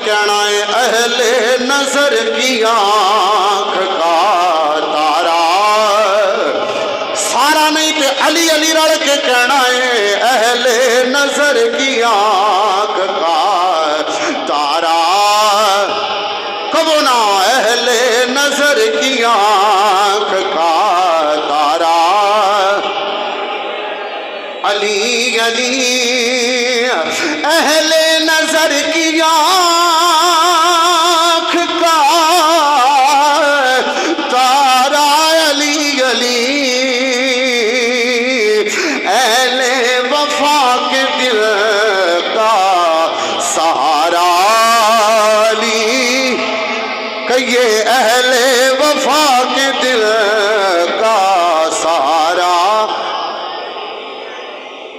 کہنا ہے اہل نظر کی آنکھ کا تارا، سارا نہیں تے علی علی رڑ کے کہنا ہے اہل نظر کی آنکھ کا تارا، کبو نا اہل نظر کی آنکھ کا تارا، علی علی اہل نظر کی آنکھ کا تارا، علی علی اہل وفا کے دل کا سہارا، علی کہیے اہل وفا کے دل کا سہارا۔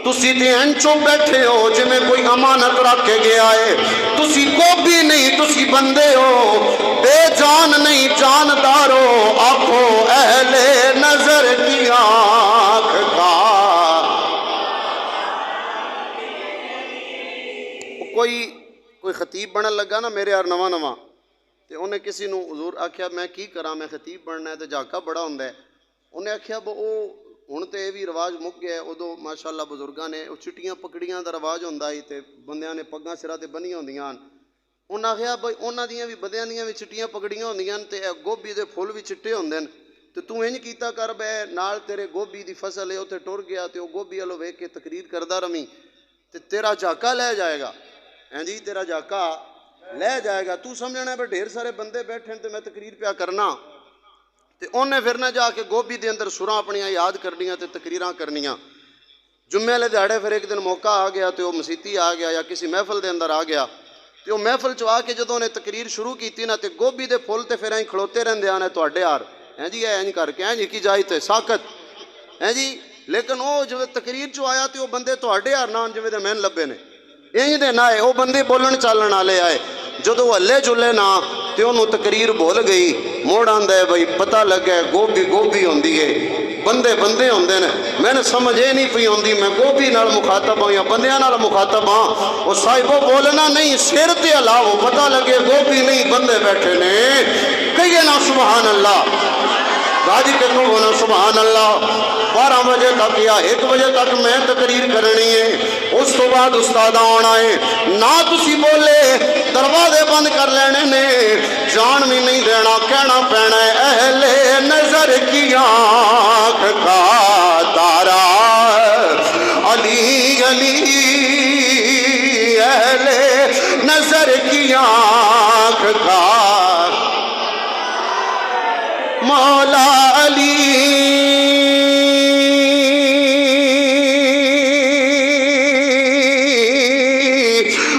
تسی تے انچو بیٹھے ہو جی میں کوئی امانت رکھ کے گیا ہے، تسی گوبھی نہیں تسی بندے ہو، بے جان نہیں جاندار ہو، آنکھو اہل نظر کی آنکھ کا۔ کوئی خطیب بنن لگا نا میرے یار نواں نواں تے انہیں کسی نو حضور آکھیا میں کی کراں میں خطیب بننا ہے تے جھاکا بڑا ہوندا ہے، انہیں آکھیا ہن تے یہ بھی رواج مک گیا ہے، ادو ماشاءاللہ بزرگاں نے چٹیاں پکڑیاں دا رواج ہوندا ہے تے بندیاں نے پگاں سراں تے بنیاں ہوندیاں، انہاں آکھیا بھئی انہاں دیاں بھی بدیاں دیاں بھی چٹیاں پکڑیاں ہوندیاں تے گوبھی دے پھل بھی چٹے ہوندے نے، تے تو انج کیتا کر بے نال تیرے گوبھی دی فصل ہے اوتھے ٹر گیا تے او گوبھی والو ویکھ کے تقریر کردا رمی تے تیرا جھاکا لے جائے گا، ہیں جی تیرا جھاکا لے جائے گا، تو سمجھنا ہے بھئی ڈھیر سارے بندے بیٹھے تے میں تقریر پیا کرنا، تے انہیں پھر نہ جا کے گوبھی دے اندر سراں اپنیاں یاد کرنیاں تے تقریراں کرنیاں۔ جمعے والے دیہڑے پھر ایک دن موقع آ گیا تے وہ مسیتی آ گیا یا کسی محفل دے اندر آ گیا تے وہ محفل چ آ کے جدوں نے تقریر شروع کیتی نا تے گوبھی دے پھل تے پھر این کھڑوتے رہندے آنے تواڈے یار، ہیں جی این کر کے ہیں جی کی جائی تے ساکت، ہیں جی لیکن وہ جو تقریر چ آیا تے وہ بندے تواڈے یار نان جویں دے مین لبے نے، انج دے نہ آئے وہ بندے بولن چالن والے آئے، جدو ہلے جلے نا تے انہوں تقریر بھول گئی، موڑ آندا ہے بھئی پتہ لگا ہے گوبھی گوبھی ہوندی ہے، بندے بندے ہوندے نے، میں نے سمجھ یہ نہیں پئی ہوندی میں گوبھی نال مخاطب ہوں یا بندیاں نال مخاطب ہوں، وہ صاحبو بولنا نہیں سر تے علاوہ پتہ لگے گوبھی نہیں بندے بیٹھے نے، کہیے نا سبحان اللہ، راجی کے کو ہونا سبحان اللہ۔ 12 بجے تک یا 1 بجے تک میں تقریر کرنی ہے، اس تو بعد استاد آنا ہے، نہ تسی بولے دروازے بند کر لینے نے، جان بھی نہیں دینا، کہنا پینا ہے اہل نظر کی آنکھ کا تارا، علی علی اہل نظر کی آنکھ کا مولا علی،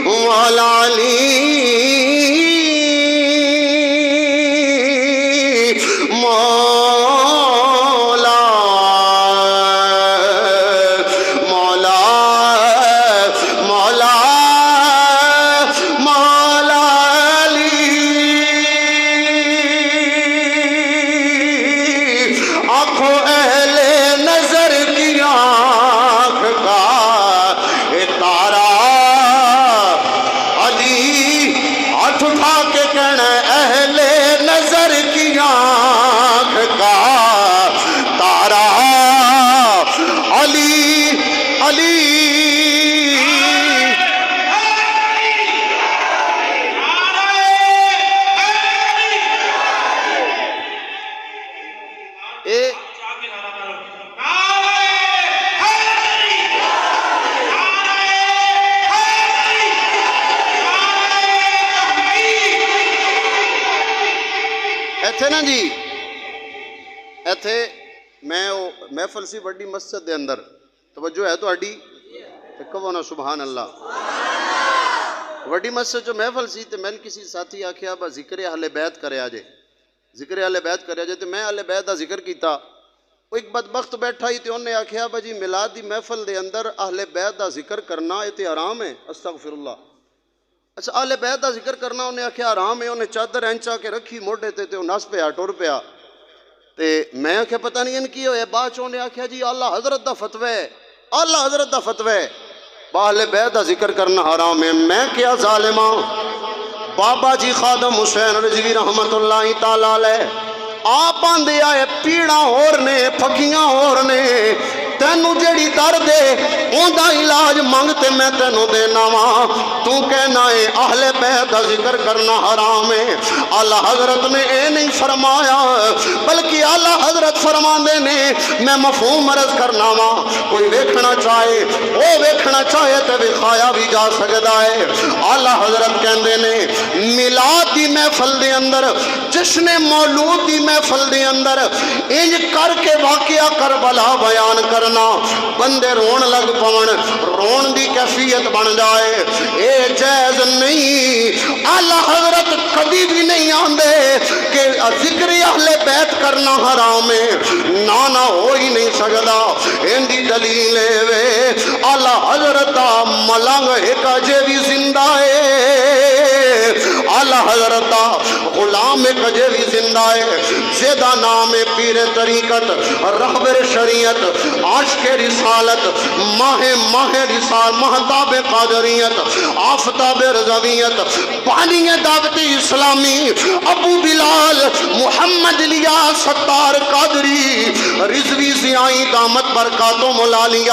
مولا علی، مولا مولا مولا مولا علی، آنکھوں اہل نظر کی آنکھ کا تارا، علی ہاتھ اٹھا کے کہنا اہل نظر کی آنکھ کا تارا، علی علی ایتھے نا جی ایتھے میں محفل سی بڑی مسجد دے اندر، توجہ ہے تو اڈی کہو نا سبحان اللہ، وڈی مسجد جو محفل سی تے میں کسی ساتھی آکھیا با ذکر اہل بیت کرے آجے، ذکر اہل بیت کرے آجے تے میں اہل بیت دا ذکر کیتا، وہ ایک بدبخت بیٹھا ہی تے انہیں آکھیا با جی میلاد دی محفل دے اندر اہل بیت دا ذکر کرنا یہ تے حرام ہے، استغفر اللہ، اچھا اہل بیت دا ذکر کرنا انہیں آکھیا حرام ہے، انہیں چادر اینچا کے رکھی موڑے تے تے نس پیا ٹر پیا، تے میں آکھیا پتہ نہیں ان کی ہوئے، بعد چوں نے آکھیا جی اللہ حضرت دا فتوی ہے، اللہ حضرت دا فتوی ہے، اہل بیت دا ذکر کرنا حرام ہے، میں کیا ظالماں بابا جی خادم حسین رضوی رحمت اللہ تعالی علیہ آپ آندے آئے پیڑاں اور نے پھکیاں اور نے تینو جیڑی درد ہے اون دا علاج مانگتے میں تینو دینا وا تو کہنا ہے اہل بیت دا ذکر کرنا حرام ہے اعلیٰ حضرت نے اے نہیں فرمایا بلکہ اعلیٰ حضرت فرماندے نے میں مفہوم عرض کرنا وا کوئی ویکھنا چاہے او ویکھنا چاہے تے وکھایا بھی جا سکدا ہے اعلیٰ حضرت کہندے نے میلاد دی محفل دے اندر جشن مولود دی محفل دے اندر انج کر کے واقعہ کربلا بیان کر بندے رون لگ پون رون دی کیفیت بن جائے اے جائز نہیں اعلیٰ حضرت کبھی بھی نہیں آندے کہ ذکر اہل بیت کرنا حرام ہے نانا ہو ہی نہیں سکدا ان دی دلیل وے اعلیٰ حضرت ملنگ ایک اجے بھی زندہ ہے اعلیٰ حضرت غلام ایک اجے بھی زندہ ہے جیدہ نام پیر طریقت رہبر شریعت عاشق رسالت ماہ رسال مہتاب قادریت آفتاب رضویت بانی دعوت اسلامی ابو بلال محمد الیاس ستار قادری رضوی سیائی دامت برکاتم العالیہ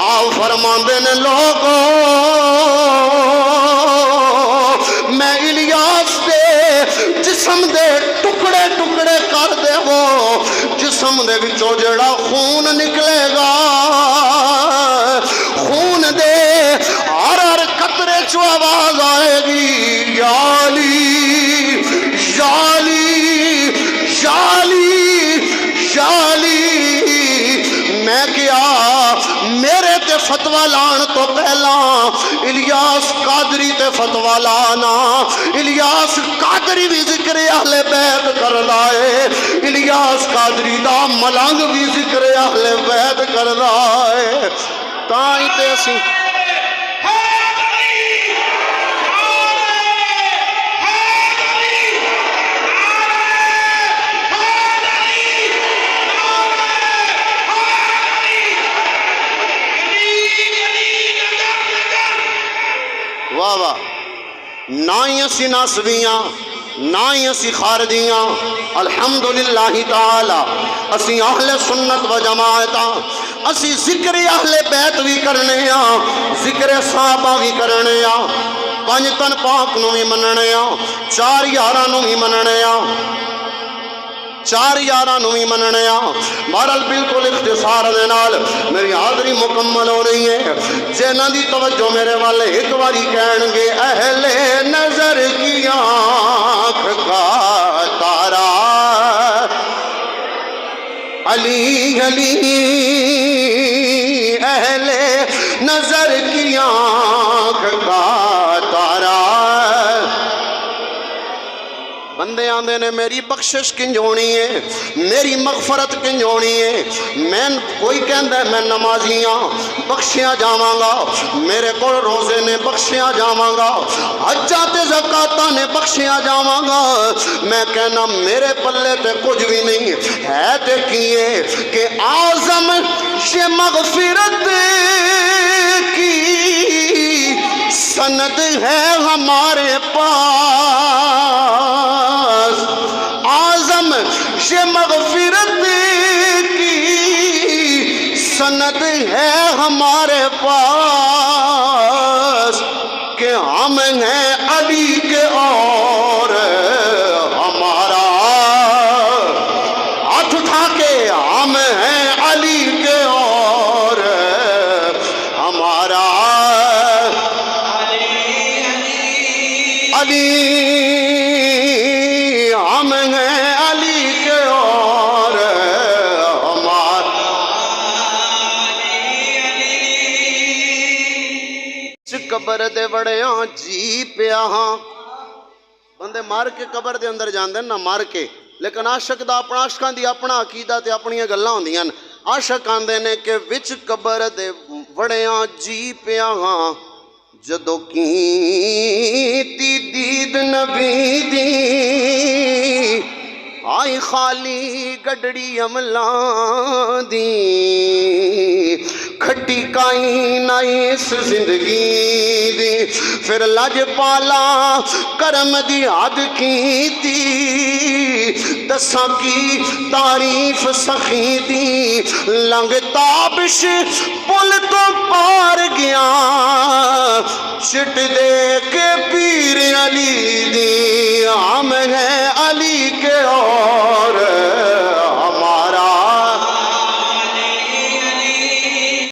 آؤ فرماندے نے لوگوں میں الیاس دے جسم دے ٹکڑے ٹکڑے کر دے وہ جسم دے وچوں جڑا خون نکلے گا خون دے ہر قطرے چو آواز آئے گی یا علی یا علی یا علی یا علی میں کیا میرے تے فتوہ لان تو پہلا الیاس قادری تے فتوہ لانا الیاس قادری بھی ذکر اہل بیت کر لائے الیاس قادری دا ملنگ بھی ذکر اہل بیت کر لائے تائیں تے اسی واہ واہ نہ ہی اسی ناسبیاں نہ ہی اسی خارجیاں الحمدللہ تعالی اسی اہل سنت و جماعتاں اسی ذکر اہل بیت بھی کرنے ہاں ذکر صحابہ بھی کرنے ہاں پنج تن پاک نو بھی مننے ہاں چار یاراں نو بھی مننے ہاں چار یاراں نو بھی مننے ہاں بہرحال بالکل اختصار دے نال میری حاضری مکمل ہو رہی ہے جنہاں دی توجہ میرے والے ایک باری کہن گے اہل نظر کی آنکھ کا تارا علی علی اہل نظر کی آنکھ کا تارا بندے آندے نے میری بخشش کنجونی ہے میری مغفرت کنجونی ہے میں کوئی کہندہ ہے میں نمازیاں بخشیاں جاواں گا میرے کو روزے نے بخشیاں جاواں گا حجات زکاتہ نے بخشیاں جاواں گا میں کہنا میرے پلے تے کچھ بھی نہیں ہے تے کیے کہ اعظم یہ مغفرت کی سند ہے ہمارے پاس اعظم یہ مغفرت کی سند ہے ہمارے پاس کہ ہم ہیں علی کے اور ہمارا ہاتھ اٹھا کے ہم ہیں علی کے اور ہمارا علی ہم ہیں علی کے اور ہمارا قبر دے وڑیاں جی پیا ہاں بندے مار کے قبر دے اندر جاندے نہ مار کے لیکن عاشق دا اپنا عاشقاں دی اپنا عقیدہ تے اپنی گلاں ہوندیاں عاشق آندے نے کہ وچ قبر دے وڑیاں جی پیا ہاں جدو کیتی دید نبی دی آئی خالی گڈڑی عملاں دی کھٹی کائی نائی اس زندگی دی پھر لج پالا کرم دی حد کیتی دساں کی تعریف سخی دی لنگ تابش پل تو پار گیا چٹ دے کے پیر علی دی